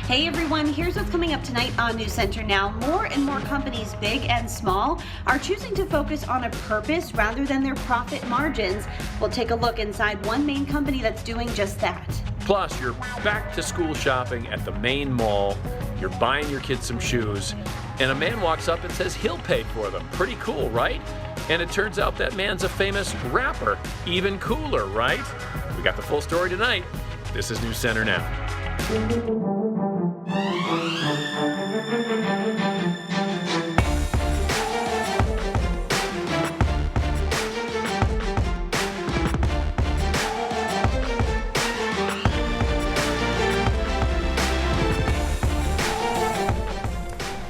Hey everyone, here's what's coming up tonight on News Center Now. More and more companies, big and small, are choosing to focus on a purpose rather than their profit margins. We'll take a look inside one Maine company that's doing just that. Plus, you're back to school shopping at the Maine Mall. You're buying your kids some shoes, and a man walks up and says he'll pay for them. Pretty cool, right? And it turns out that man's a famous rapper. Even cooler, right? We got the full story tonight. This is News Center Now.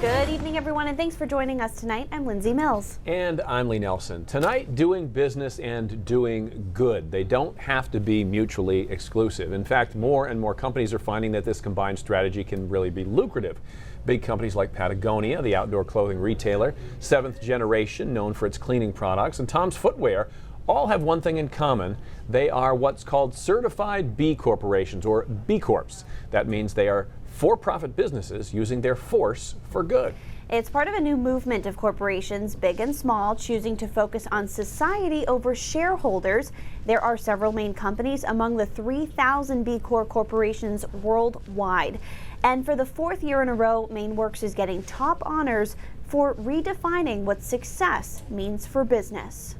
Good evening, everyone, and thanks for joining us tonight. I'm Lindsay Mills. And I'm Lee Nelson. Tonight, doing business and doing good. They don't have to be mutually exclusive. In fact, more and more companies are finding that this combined strategy can really be lucrative. Big companies like Patagonia, the outdoor clothing retailer, Seventh Generation, known for its cleaning products, and Tom's Footwear all have one thing in common. They are what's called certified B corporations, or B Corps. That means they are for-profit businesses using their force for good. It's part of a new movement of corporations, big and small, choosing to focus on society over shareholders. There are several Maine companies among the 3,000 B Corp corporations worldwide. And for the fourth year in a row, Maine Works is getting top honors for redefining what success means for business.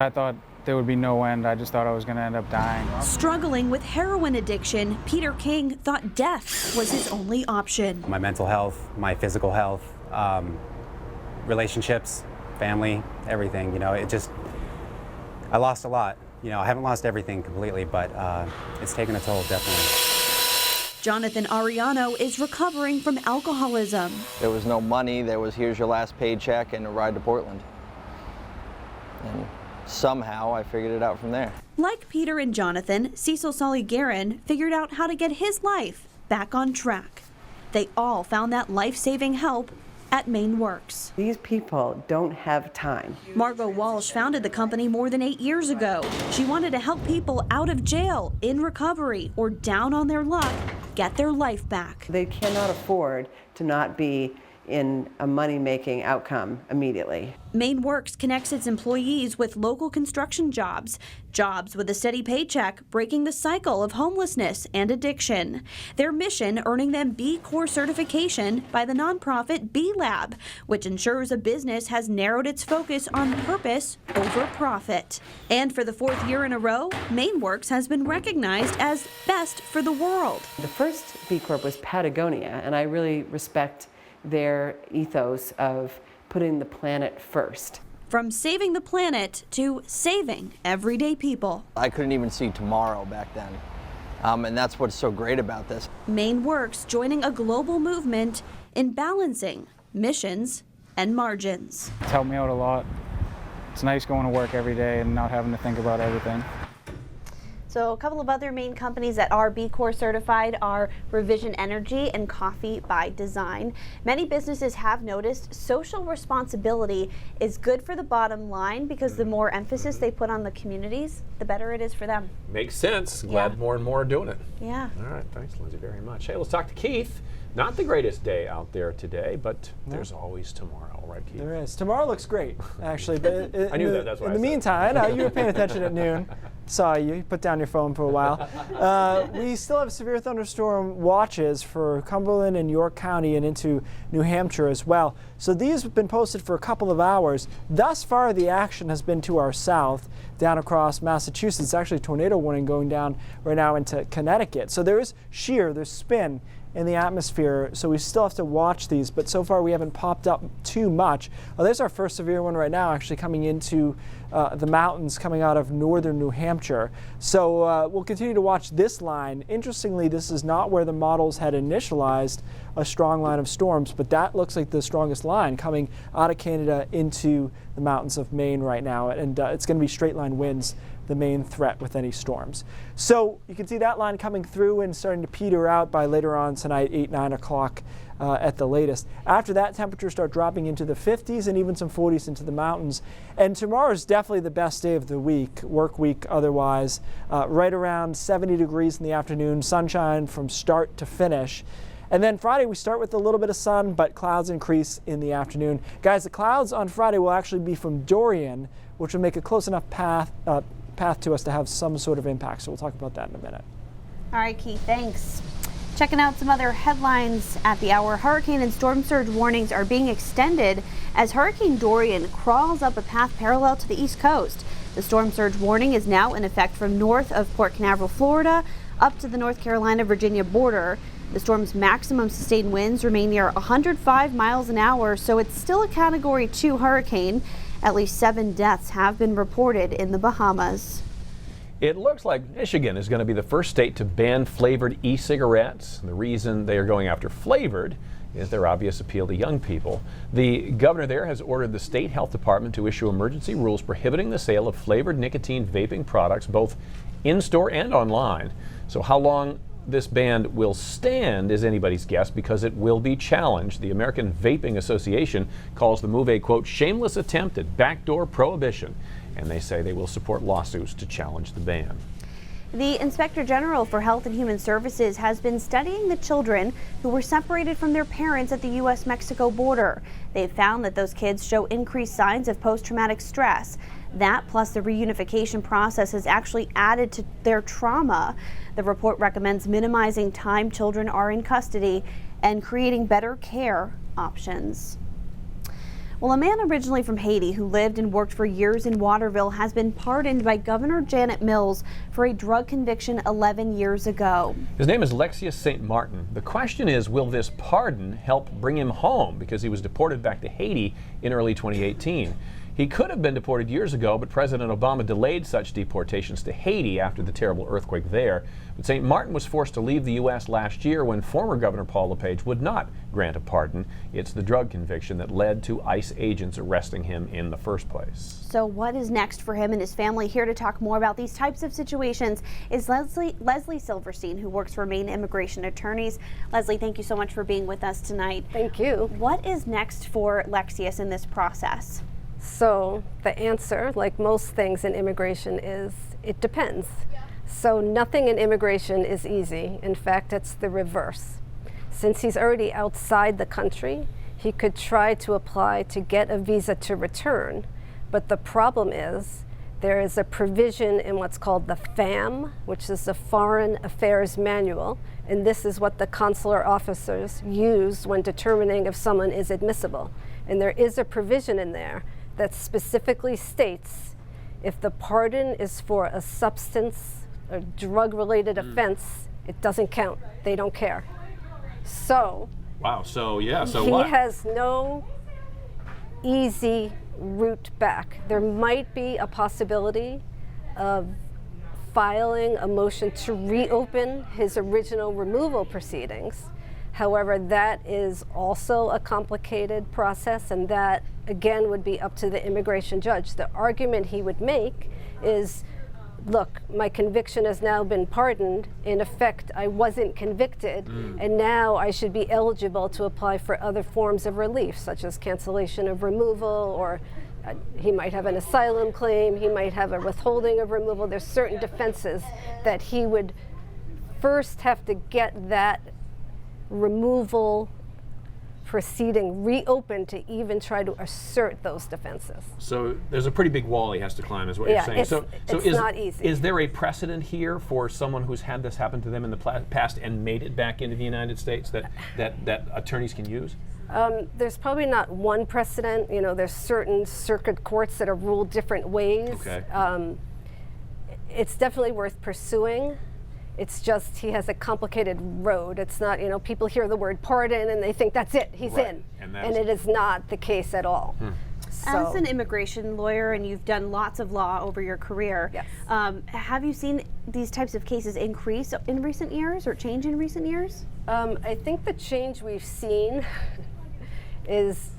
I thought there would be no end. I just thought I was going to end up dying. Struggling with heroin addiction, Peter King thought death was his only option. My mental health, my physical health, relationships, family, everything, I lost a lot. I haven't lost everything completely, but it's taken a toll, definitely. Jonathan Ariano is recovering from alcoholism. There was no money. There was, here's your last paycheck and a ride to Portland. And somehow I figured it out from there. Like Peter and Jonathan, Cecil Solly-Guerin figured out how to get his life back on track. They all found that life-saving help at Maine Works. These people don't have time. Margot Walsh founded the company more than 8 years ago. She wanted to help people out of jail, in recovery, or down on their luck get their life back. They cannot afford to not be in a money-making outcome immediately. Maine Works connects its employees with local construction jobs with a steady paycheck, breaking the cycle of homelessness and addiction. Their mission earning them B Corp certification by the nonprofit B Lab, which ensures a business has narrowed its focus on purpose over profit. And for the fourth year in a row, Maine Works has been recognized as best for the world. The first B Corp was Patagonia, and I really respect their ethos of putting the planet first. From saving the planet to saving everyday people. I couldn't even see tomorrow back then. And that's what's so great about this. Maine Works joining a global movement in balancing missions and margins. It's helped me out a lot. It's nice going to work every day and not having to think about everything. So a couple of other Maine companies that are B Corp certified are Revision Energy and Coffee by Design. Many businesses have noticed social responsibility is good for the bottom line because the more emphasis they put on the communities, the better it is for them. Makes sense. Glad more and more are doing it. Yeah. All right. Thanks, Lindsay, very much. Hey, let's talk to Keith. Not the greatest day out there today, but there's always tomorrow, right, Keith? There is. Tomorrow looks great, actually. But I knew that. That's why. In the meantime, I know you were paying attention at noon. Saw you. You put down your phone for a while. We still have severe thunderstorm watches for Cumberland and York County and into New Hampshire as well. So these have been posted for a couple of hours. Thus far, the action has been to our south, down across Massachusetts. Actually, a tornado warning going down right now into Connecticut. So there is shear, there's spin in the atmosphere, so we still have to watch these, but so far we haven't popped up too much. There's our first severe one right now, actually coming into the mountains coming out of northern New Hampshire. So we'll continue to watch this line. Interestingly, this is not where the models had initialized a strong line of storms, but that looks like the strongest line coming out of Canada into the mountains of Maine right now, and it's going to be straight line winds, the main threat with any storms. So you can see that line coming through and starting to peter out by later on tonight, 8, 9 o'clock at the latest. After that, temperatures start dropping into the 50s and even some 40s into the mountains. And tomorrow is definitely the best day of the week, work week otherwise. Right around 70 degrees in the afternoon, sunshine from start to finish. And then Friday, we start with a little bit of sun, but clouds increase in the afternoon. Guys, the clouds on Friday will actually be from Dorian, which will make a close enough path to us to have some sort of impact. So we'll talk about that in a minute. All right, Keith, thanks. Checking out some other headlines at the hour. Hurricane and storm surge warnings are being extended as Hurricane Dorian crawls up a path parallel to the East Coast. The storm surge warning is now in effect from north of Port Canaveral, Florida, up to the North Carolina-Virginia border. The storm's maximum sustained winds remain near 105 miles an hour, so it's still a Category 2 hurricane. At least 7 deaths have been reported in the Bahamas. It looks like Michigan is going to be the first state to ban flavored e-cigarettes. The reason they are going after flavored is their obvious appeal to young people. The governor there has ordered the state health department to issue emergency rules prohibiting the sale of flavored nicotine vaping products both in-store and online. So how long this ban will stand is anybody's guess because it will be challenged. The American Vaping Association calls the move a, quote, shameless attempt at backdoor prohibition, and they say they will support lawsuits to challenge the ban. The Inspector General for Health and Human Services has been studying the children who were separated from their parents at the U.S.-Mexico border. They've found that those kids show increased signs of post-traumatic stress. That, plus the reunification process, has actually added to their trauma. The report recommends minimizing time children are in custody and creating better care options. Well, a man originally from Haiti who lived and worked for years in Waterville has been pardoned by Governor Janet Mills for a drug conviction 11 years ago. His name is Leslie St. Martin. The question is, will this pardon help bring him home because he was deported back to Haiti in early 2018? He could have been deported years ago, but President Obama delayed such deportations to Haiti after the terrible earthquake there. But St. Martin was forced to leave the U.S. last year when former Governor Paul LePage would not grant a pardon. It's the drug conviction that led to ICE agents arresting him in the first place. So what is next for him and his family? Here to talk more about these types of situations is Leslie Silverstein, who works for Maine Immigration Attorneys. Leslie, thank you so much for being with us tonight. Thank you. What is next for Lexius in this process? So the answer, like most things in immigration, is it depends. So nothing in immigration is easy. In fact, it's the reverse. Since he's already outside the country, he could try to apply to get a visa to return. But the problem is there is a provision in what's called the FAM, which is the Foreign Affairs Manual, and this is what the consular officers use when determining if someone is admissible. And there is a provision in there that specifically states if the pardon is for a substance or drug-related offense, it doesn't count. They don't care. So, wow. So what? He has no easy route back. There might be a possibility of filing a motion to reopen his original removal proceedings. However, that is also a complicated process, and that, again, would be up to the immigration judge. The argument he would make is, look, my conviction has now been pardoned. In effect, I wasn't convicted, and now I should be eligible to apply for other forms of relief, such as cancellation of removal, or he might have an asylum claim, he might have a withholding of removal. There's certain defenses that he would first have to get that removal proceeding reopened to even try to assert those defenses. So there's a pretty big wall he has to climb, is what you're saying. It's not easy. Is there a precedent here for someone who's had this happen to them in the past and made it back into the United States that attorneys can use? There's probably not one precedent. You know, there's certain circuit courts that have ruled different ways. Okay. It's definitely worth pursuing. It's just he has a complicated road. It's not, you know, people hear the word pardon and they think that's it, he's in. And it is not the case at all. So, as an immigration lawyer, and you've done lots of law over your career, yes. Have you seen these types of cases increase in recent years or change in recent years? I think the change we've seen is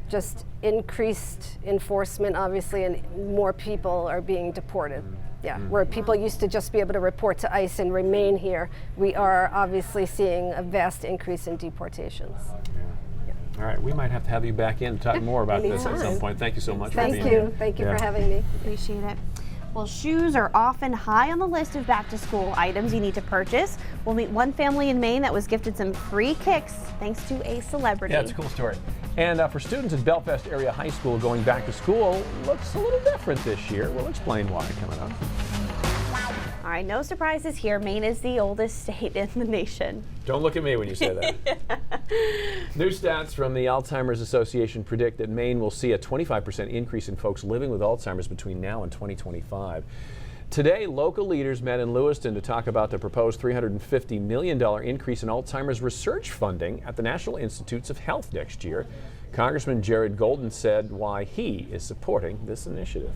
just increased enforcement, obviously, and more people are being deported. Yeah, where people used to just be able to report to ICE and remain here, we are obviously seeing a vast increase in deportations. Yeah. All right, we might have to have you back in to talk more about this at some point. Thank you so much for being here. Thank you for having me. Appreciate it. Well, shoes are often high on the list of back-to-school items you need to purchase. We'll meet one family in Maine that was gifted some free kicks thanks to a celebrity. Yeah, it's a cool story. And for students at Belfast Area High School, going back to school looks a little different this year. We'll explain why coming up. All right, no surprises here. Maine is the oldest state in the nation. Don't look at me when you say that. New stats from the Alzheimer's Association predict that Maine will see a 25% increase in folks living with Alzheimer's between now and 2025. Today, local leaders met in Lewiston to talk about the proposed $350 million increase in Alzheimer's research funding at the National Institutes of Health next year. Congressman Jared Golden said why he is supporting this initiative.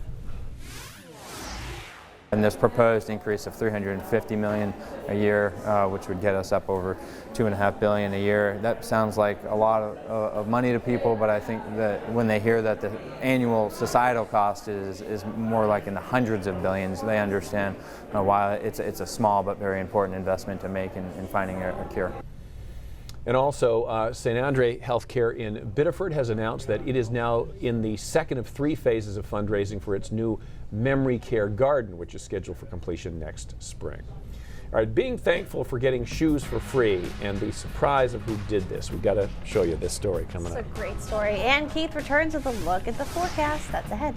And this proposed increase of $350 million a year, which would get us up over $2.5 billion a year. That sounds like a lot of money to people, but I think that when they hear that the annual societal cost is more like in the hundreds of billions, they understand why it's a small but very important investment to make in finding a cure. And also, St. Andre Healthcare in Biddeford has announced that it is now in the second of 3 phases of fundraising for its new memory care garden, which is scheduled for completion next spring. All right, being thankful for getting shoes for free and the surprise of who did this. We've got to show you this story coming up. It's a great story. And Keith returns with a look at the forecast that's ahead.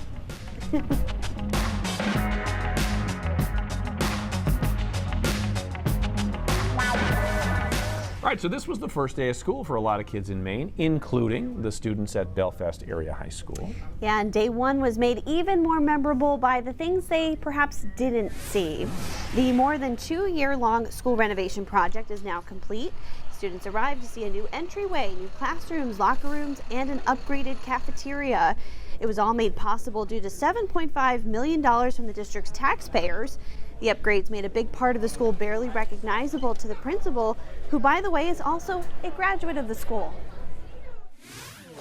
All right, so this was the first day of school for a lot of kids in Maine, including the students at Belfast Area High School. Yeah, and day one was made even more memorable by the things they perhaps didn't see. The more than 2-year-long school renovation project is now complete. Students arrived to see a new entryway, new classrooms, locker rooms, and an upgraded cafeteria. It was all made possible due to $7.5 million from the district's taxpayers. The upgrades made a big part of the school barely recognizable to the principal, who, by the way, is also a graduate of the school.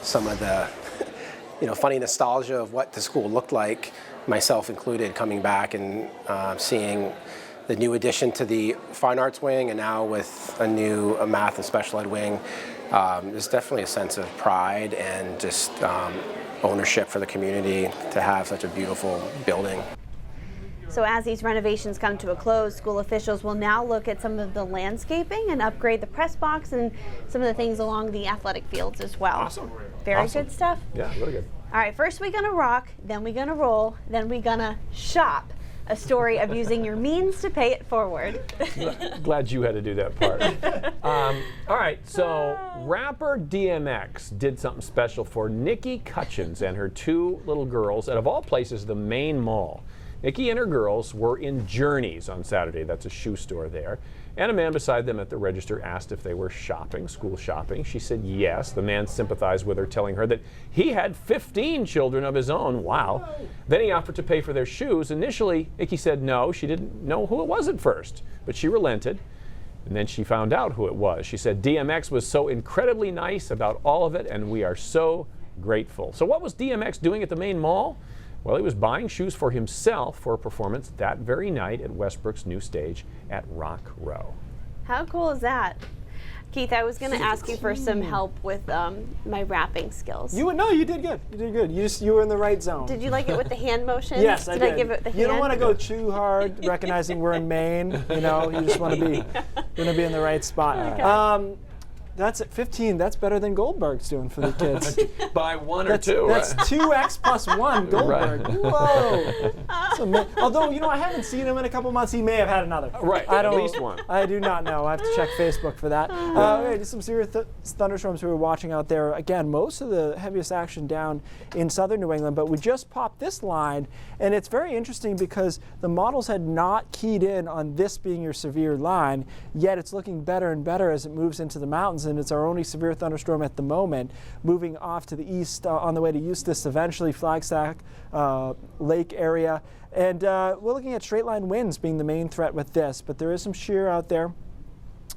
Some of the, funny nostalgia of what the school looked like, myself included, coming back and seeing the new addition to the fine arts wing, and now with a new math and special ed wing. There's definitely a sense of pride and just ownership for the community to have such a beautiful building. So as these renovations come to a close, school officials will now look at some of the landscaping and upgrade the press box and some of the things along the athletic fields as well. Awesome. Very good stuff. Yeah, really good. All right, first we're gonna rock, then we're gonna roll, then we're gonna shop. A story of using your means to pay it forward. Glad you had to do that part. All right, so rapper DMX did something special for Nikki Cutchins and her 2 little girls at, of all places, the Maine Mall. Nikki and her girls were in Journeys on Saturday. That's a shoe store there. And a man beside them at the register asked if they were shopping, school shopping. She said yes. The man sympathized with her, telling her that he had 15 children of his own. Wow. Then he offered to pay for their shoes. Initially, Nikki said no. She didn't know who it was at first, but she relented. And then she found out who it was. She said DMX was so incredibly nice about all of it, and we are so grateful. So what was DMX doing at the Maine Mall? Well, he was buying shoes for himself for a performance that very night at Westbrook's new stage at Rock Row. How cool is that? Keith, I was going to ask you for some help with my rapping skills. You did good. You did good. You were in the right zone. Did you like it with the hand motion? Yes, I did. Did I give it the hand? You don't want to go too hard, recognizing we're in Maine. You just want to be in the right spot. Okay. That's at 15. That's better than Goldberg's doing for the kids. By 1 or 2, That's right? 2x plus 1 Goldberg. Right. Whoa. Although, I haven't seen him in a couple months. He may have had another. Right, at least one. I do not know. I have to check Facebook for that. Okay, some serious thunderstorms we were watching out there. Again, most of the heaviest action down in southern New England, but we just popped this line, and it's very interesting because the models had not keyed in on this being your severe line, yet it's looking better and better as it moves into the mountains. And it's our only severe thunderstorm at the moment, moving off to the east on the way to Eustis, eventually Flagstaff Lake area. And we're looking at straight line winds being the main threat with this, but there is some shear out there,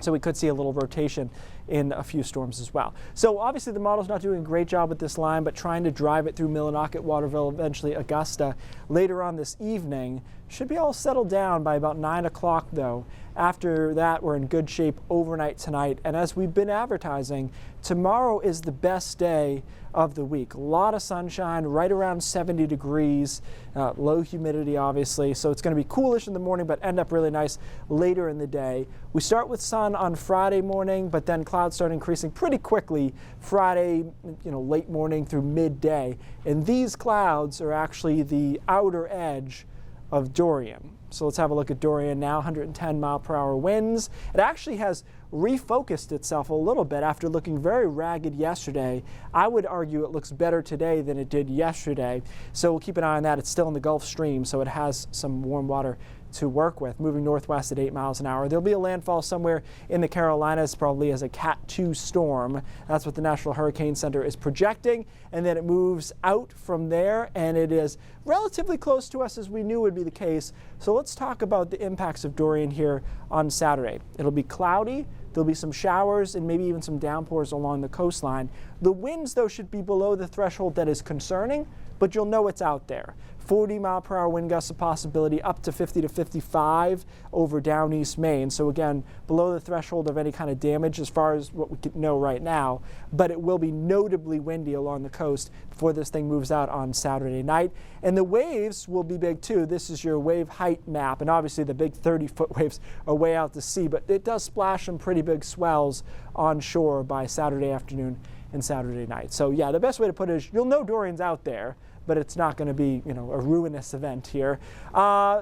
so we could see a little rotation in a few storms as well. So obviously the model's not doing a great job with this line, but trying to drive it through Millinocket, Waterville, eventually Augusta later on this evening. Should be all settled down by about 9 o'clock though. After that, we're in good shape overnight tonight. And as we've been advertising, tomorrow is the best day of the week. A lot of sunshine, right around 70 degrees, low humidity obviously. So it's going to be coolish in the morning, but end up really nice later in the day. We start with sun on Friday morning, but then clouds start increasing pretty quickly Friday, late morning through midday. And these clouds are actually the outer edge of Dorian. So let's have a look at Dorian now, 110 mile per hour winds. It actually has refocused itself a little bit after looking very ragged yesterday. I would argue it looks better today than it did yesterday. So we'll keep an eye on that. It's still in the Gulf Stream, so it has some warm water to work with, moving northwest at 8 miles an hour. There'll be a landfall somewhere in the Carolinas, probably as a Cat 2 storm. That's what the National Hurricane Center is projecting, and then it moves out from there, and it is relatively close to us as we knew would be the case. So let's talk about the impacts of Dorian here on Saturday. It'll be cloudy. There'll be some showers and maybe even some downpours along the coastline. The winds, though, should be below the threshold that is concerning, but you'll know it's out there. 40 mile per hour wind gusts a possibility, up to 50 to 55 over down East Maine. So again, below the threshold of any kind of damage as far as what we can know right now, but it will be notably windy along the coast before this thing moves out on Saturday night. And the waves will be big too. This is your wave height map, and obviously the big 30-foot waves are way out to sea, but it does splash some pretty big swells on shore by Saturday afternoon and Saturday night. So yeah, the best way to put it is you'll know Dorian's out there, but it's not going to be, a ruinous event here.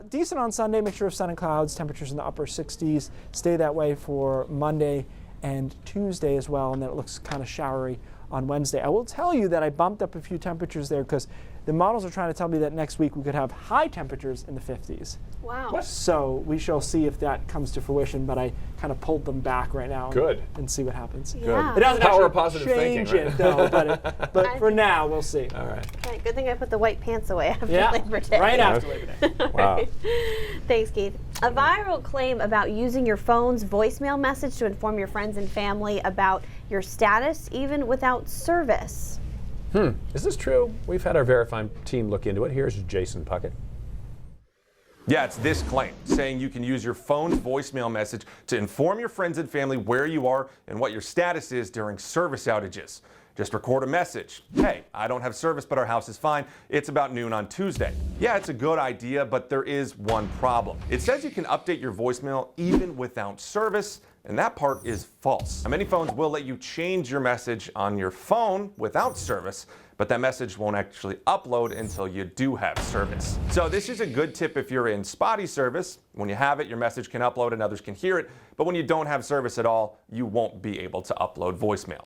Decent on Sunday, mixture of sun and clouds, temperatures in the upper 60s. Stay that way for Monday and Tuesday as well, and then it looks kind of showery on Wednesday. I will tell you that I bumped up a few temperatures there because the models are trying to tell me that next week we could have high temperatures in the 50s. Wow. So we shall see if that comes to fruition, but I kind of pulled them back right now. Good. And see what happens. Yeah. It doesn't Power actually of positive change thinking, right? it though, but for now we'll see. All right. Okay, good thing I put the white pants away after Labor Day. Right after Labor Day. Wow. Thanks, Keith. A viral claim about using your phone's voicemail message to inform your friends and family about your status, even without service. Is this true? We've had our Verify team look into it. Here's Jason Puckett. Yeah, it's this claim, saying you can use your phone's voicemail message to inform your friends and family where you are and what your status is during service outages. Just record a message. Hey, I don't have service, but our house is fine. It's about noon on Tuesday. Yeah, it's a good idea, but there is one problem. It says you can update your voicemail even without service, and that part is false. Now, many phones will let you change your message on your phone without service, but that message won't actually upload until you do have service. So this is a good tip if you're in spotty service. When you have it, your message can upload and others can hear it, but when you don't have service at all, you won't be able to upload voicemail.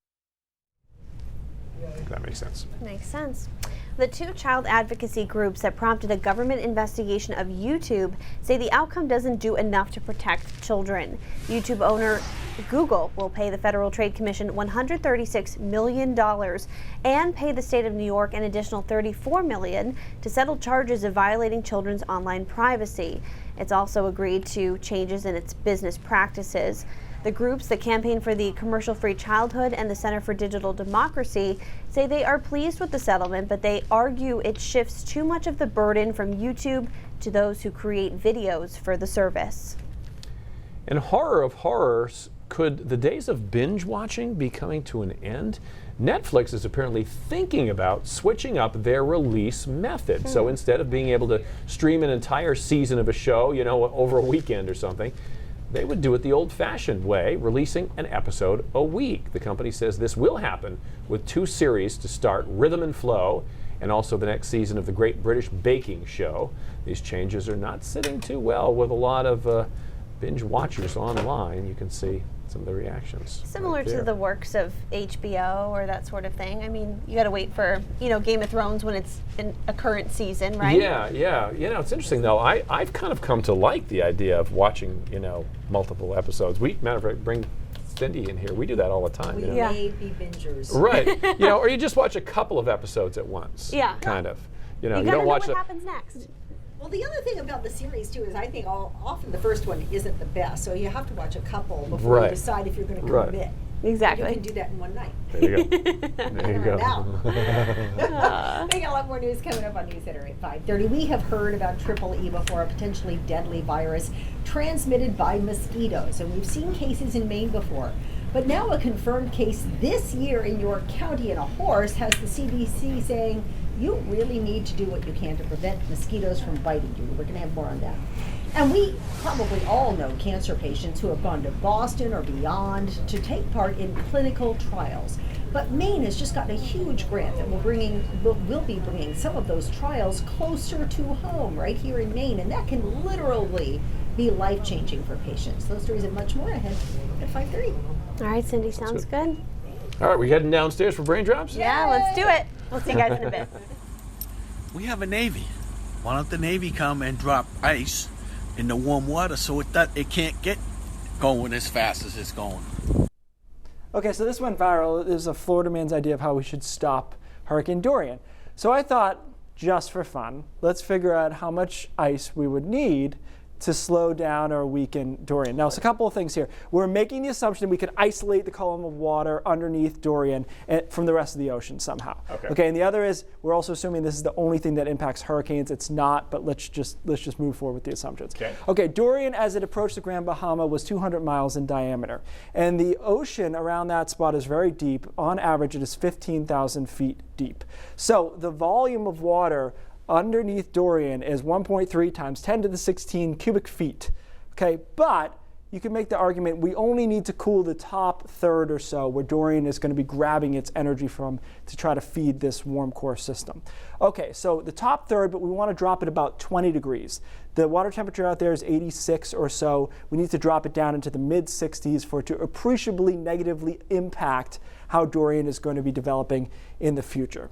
That makes sense. Makes sense. The two child advocacy groups that prompted a government investigation of YouTube say the outcome doesn't do enough to protect children. YouTube owner Google will pay the Federal Trade Commission $136 million and pay the state of New York an additional $34 million to settle charges of violating children's online privacy. It's also agreed to changes in its business practices. The groups, the Campaign for the Commercial-Free Childhood and the Center for Digital Democracy, say they are pleased with the settlement, but they argue it shifts too much of the burden from YouTube to those who create videos for the service. And horror of horrors, could the days of binge watching be coming to an end? Netflix is apparently thinking about switching up their release method. So instead of being able to stream an entire season of a show, over a weekend or something, they would do it the old-fashioned way, releasing an episode a week. The company says this will happen with 2 series to start, Rhythm and Flow, and also the next season of the Great British Baking Show. These changes are not sitting too well with a lot of binge watchers online. You can see some of the reactions. Similar to the works of HBO or that sort of thing. I mean, you got to wait for, Game of Thrones when it's in a current season, right? Yeah. It's interesting though. I've kind of come to like the idea of watching, multiple episodes. Matter of fact, bring Cindy in here. We do that all the time. We may be bingers. Right. Or you just watch a couple of episodes at once. Yeah. Kind of. You don't know watch what happens next. Well, the other thing about the series, too, is I think often the first one isn't the best, so you have to watch a couple before you decide if you're going to commit. Exactly. You can do that in one night. There you go. There you go. We got a lot more news coming up on News Center at 5:30. We have heard about Triple E before, a potentially deadly virus transmitted by mosquitoes, and we've seen cases in Maine before. But now a confirmed case this year in York County in a horse has the CDC saying you really need to do what you can to prevent mosquitoes from biting you. We're going to have more on that. And we probably all know cancer patients who have gone to Boston or beyond to take part in clinical trials. But Maine has just gotten a huge grant that will be bringing some of those trials closer to home right here in Maine. And that can literally be life-changing for patients. Those stories and much more ahead at 5:30. All right, Cindy, sounds good. All right, we heading downstairs for brain drops? Yeah, let's do it. We'll see you guys in a bit. We have a Navy. Why don't the Navy come and drop ice in the warm water so it can't get going as fast as it's going? Okay, so this went viral. It was a Florida man's idea of how we should stop Hurricane Dorian. So I thought, just for fun, let's figure out how much ice we would need to slow down or weaken Dorian. Now, it's a couple of things here. We're making the assumption we could isolate the column of water underneath Dorian from the rest of the ocean somehow. Okay, and the other is we're also assuming this is the only thing that impacts hurricanes. It's not, but let's just move forward with the assumptions. Okay, Dorian, as it approached the Grand Bahama, was 200 miles in diameter, and the ocean around that spot is very deep. On average, it is 15,000 feet deep. So the volume of water underneath Dorian is 1.3 times 10 to the 16 cubic feet. Okay, but you can make the argument we only need to cool the top third or so where Dorian is going to be grabbing its energy from to try to feed this warm core system. Okay, so the top third, but we want to drop it about 20 degrees. The water temperature out there is 86 or so. We need to drop it down into the mid 60s for it to appreciably negatively impact how Dorian is going to be developing in the future.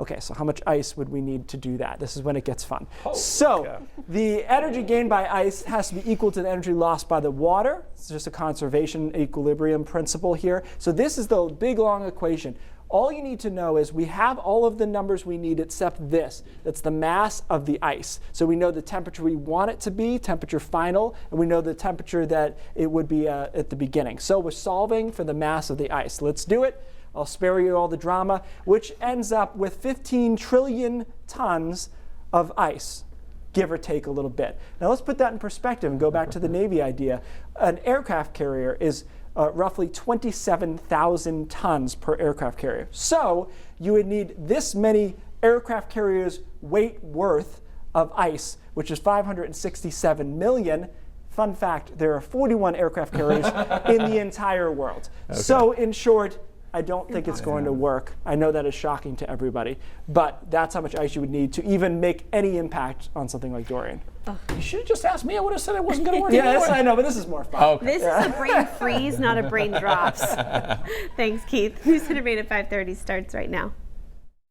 Okay, so how much ice would we need to do that? This is when it gets fun. The energy gained by ice has to be equal to the energy lost by the water. It's just a conservation equilibrium principle here. So this is the big, long equation. All you need to know is we have all of the numbers we need except this. That's the mass of the ice. So we know the temperature we want it to be, temperature final, and we know the temperature that it would be at the beginning. So we're solving for the mass of the ice. Let's do it. I'll spare you all the drama, which ends up with 15 trillion tons of ice, give or take a little bit. Now let's put that in perspective and go back to the Navy idea. An aircraft carrier is roughly 27,000 tons per aircraft carrier. So you would need this many aircraft carriers' weight worth of ice, which is 567 million. Fun fact, there are 41 aircraft carriers in the entire world. Okay. So in short, I don't think it's going to work. I know that is shocking to everybody, but that's how much ice you would need to even make any impact on something like Dorian. You should have just asked me. I would have said it wasn't going to work. Yes, I know, but this is more fun. Okay. This is a brain freeze, not a brain drops. Thanks, Keith. News Center Maine at 5:30 starts right now.